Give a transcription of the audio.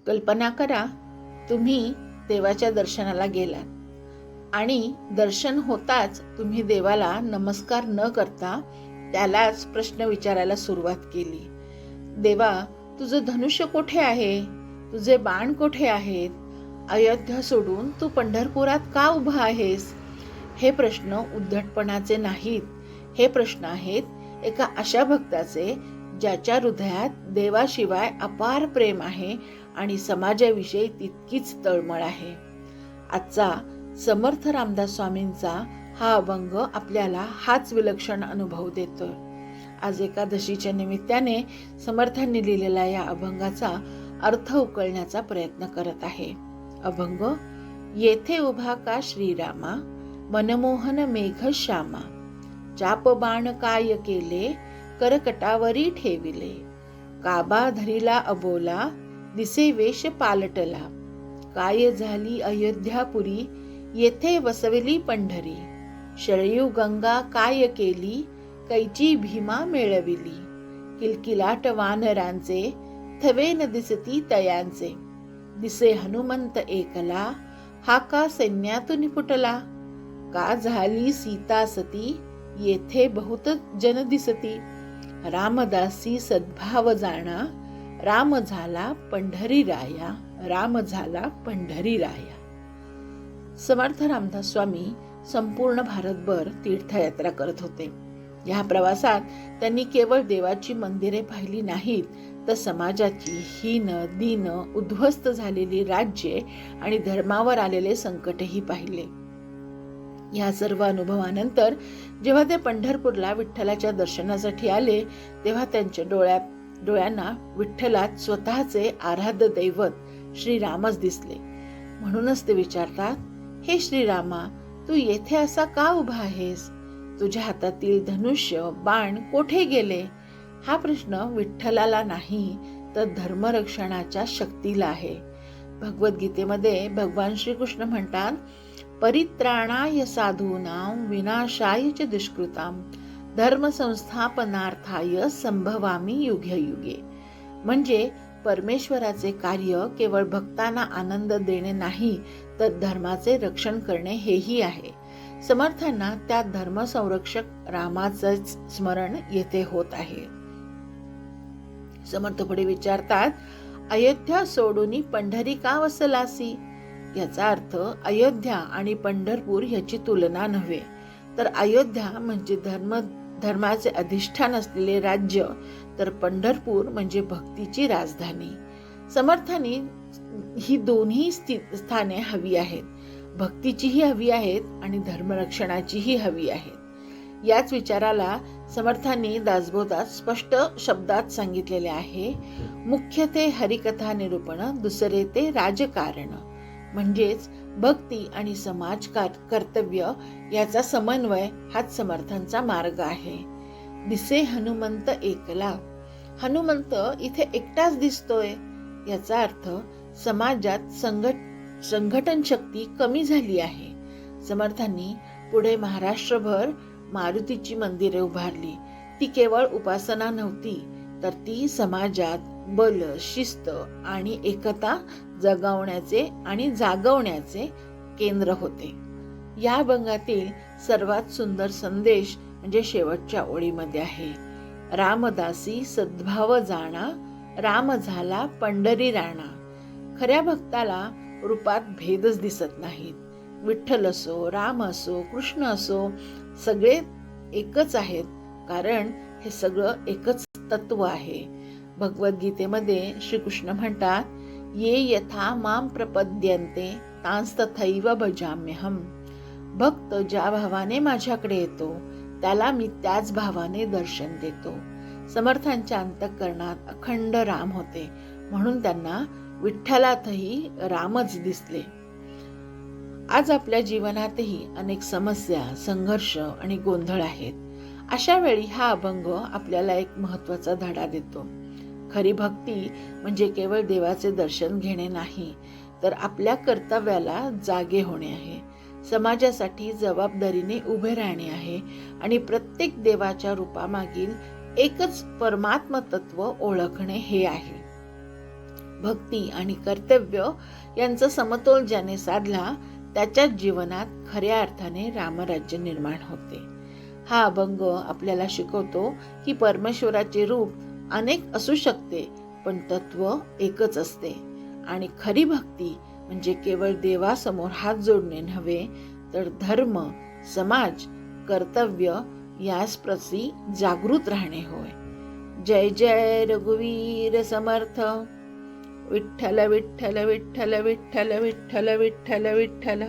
कल्पना करा, तुम्ही देवाच्या दर्शनाला गेलात आणि दर्शन होताच तुम्ही देवाला नमस्कार न करता त्यालाच प्रश्न विचारायला सुरुवात केली. देवा, तुझं धनुष्य कोठे आहे? तुझे बाण कोठे आहेत? अयोध्या सोडून तू पंढरपुरात का उभा आहेस? हे प्रश्न उद्धटपणाचे नाहीत. हे प्रश्न आहेत एका अशा भक्ताचे ज्याच्या हृदयात देवाशिवाय अपार प्रेम आहे आणि समाजाविषयी तितकीच तळमळ आहे. आजचा समर्थ रामदास स्वामींचा हा अभंग आपल्याला हाच विलक्षण अनुभव देतोय. आज एकादशीच्या निमित्ताने समर्थांनी लिहिलेल्या या अभंगाचा अर्थ उकळण्याचा प्रयत्न करत आहे. अभंग. येथे उभा का श्रीरामा, मनमोहन मेघ श्यामा, चाप बाण काय केले, करकटावरी ठेविले, काबा धरिला अबोला, दिसे वेश पालटला, काय झाली अयोध्यापुरी, येथे वसविली पंढरी, शरयू गंगा काय केली, कैची भीमा मेळविली, किलकिलाट वानरांचे, थवे न दिसती तयांचे, दिसे हनुमंत एकला, हा का सैन्यातून फुटला, का झाली सीता सती, येथे बहुत जन दिसती, रामदासी सद्भाव जाणा, राम झाला पंढरी राया, राम झाला पंढरी राया. समर्थ रामदास स्वामी संपूर्ण भारतभर तीर्थयात्रा करत होते. या प्रवासात त्यांनी केवळ देवाची मंदिरे पाहिली नाहीत, तर समाजाची हीन, दीन, उद्ध्वस्त झालेली राज्ये आणि धर्मावर आलेले संकटही पाहिले. या सर्व अनुभवानंतर जेव्हा ते पंढरपूरला विठ्ठलाच्या दर्शनासाठी आले, तेव्हा त्यांच्या डोळ्यांना विठ्ठलात स्वतःचे आराध्य दैवत श्रीरामच दिसले. म्हणूनच ते विचारतात, हे श्रीरामा, तू येथे असा का उभा आहेस? तुझ्या हातातील धनुष्य बाण कोठे गेले? हा प्रश्न विठ्ठलाला नाही, तर धर्मरक्षणाच्या शक्तीला आहे. भगवद्गीतेमध्ये भगवान श्रीकृष्ण म्हणतात, परित्राणाय साधूनां विनाशाय च दुष्कृतां धर्म संस्थापनार्थाय संभवामी युगे युगे. म्हणजे परमेश्वराचे कार्य केवळ भक्तांना आनंद देणे नाही, तर धर्माचे रक्षण करणे हेही आहे. समर्थांना त्या धर्मसंरक्षक रामाचे स्मरण येथे होत आहे. समर्थ पुढे विचारतात, अयोध्या सोडून पंढरी का वसलासी? याचा अर्थ अयोध्या आणि पंढरपूर ह्याची तुलना नव्हे, तर अयोध्या म्हणजे धर्माचे अधिष्ठान असलेले राज्य, तर पंढरपूर म्हणजे भक्तीची राजधानी. समर्थांनी ही दोन्ही स्थाने हवी आहेत, भक्तीचीही हवी आहेत आणि धर्मरक्षणाचीही हवी आहेत. याच विचाराला समर्थांनी दासबोधात स्पष्ट शब्दात सांगितलेले आहे. मुख्य ते हरिकथा निरूपण, दुसरे ते राजकारण. म्हणजेच भक्ती आणि समाज कर्तव्य याचा समन्वय हाच समर्थांचा मार्ग आहे. दिसे हनुमंत एकला. हनुमंत इथे एकटाच दिसतोय. याचा अर्थ समाजात संघटन शक्ती कमी झाली आहे. समर्थांनी पुढे महाराष्ट्रभर मारुतीची मंदिरे उभारली. ती केवळ उपासना नव्हती, तर ती समाजात बल, शिस्त आणि एकता जगवण्याचे आणि जागवण्याचे केंद्र होते. या अभंगातील सर्वात सुंदर संदेश म्हणजे शेवटच्या ओळीमध्ये आहे, रामदासी सद्भाव जाणा, राम झाला पंढरी राणा. खऱ्या भक्ताला रूपात भेदच दिसत नाहीत. विठ्ठल असो, राम असो, कृष्ण असो, सगळे एकच आहेत, कारण हे सगळं एकच तत्व आहे. भगवद्गीतेमध्ये श्रीकृष्ण म्हणतात, ये यथा माम प्रपद्यन्ते तांस्तथैव भजाम्यहम. भक्त ज्या भावाने माझ्याकडे येतो, त्याला मी त्याच भावाने दर्शन देतो. समर्थांच्या अंतःकरणात अखंड राम होते, म्हणून त्यांना विठ्ठलातही रामच दिसले. आज आपल्या जीवनातही अनेक समस्या, संघर्ष आणि गोंधळ आहेत. अशा वेळी हा अभंग आपल्याला एक महत्त्वाचा धडा देतो. खरी भक्ती म्हणजे केवळ देवाचे दर्शन घेणे नाही, तर आपल्या कर्तव्याला जागे होणे आहे, समाजासाठी जबाबदारीने उभे राहणे आहे आणि प्रत्येक देवाच्या रूपामागील एकच परमात्म तत्व ओळखणे हे आहे. भक्ती आणि कर्तव्य यांचा समतोल ज्याने साधला त्याच्याच जीवनात खऱ्या अर्थाने रामराज्य निर्माण होते. हा अभंग आपल्याला शिकवतो की परमेश्वराचे रूप अनेक असू शकते, पण तत्व एकच असते. आणि खरी भक्ती म्हणजे केवळ देवासमोर हात जोडणे नव्हे, तर धर्म, समाज, कर्तव्य यास प्रती जागृत राहणे होय. जय जय रघुवीर समर्थ. विठ्ठल विठ्ठल विठ्ठल विठ्ठल विठ्ठल विठ्ठल विठ्ठल.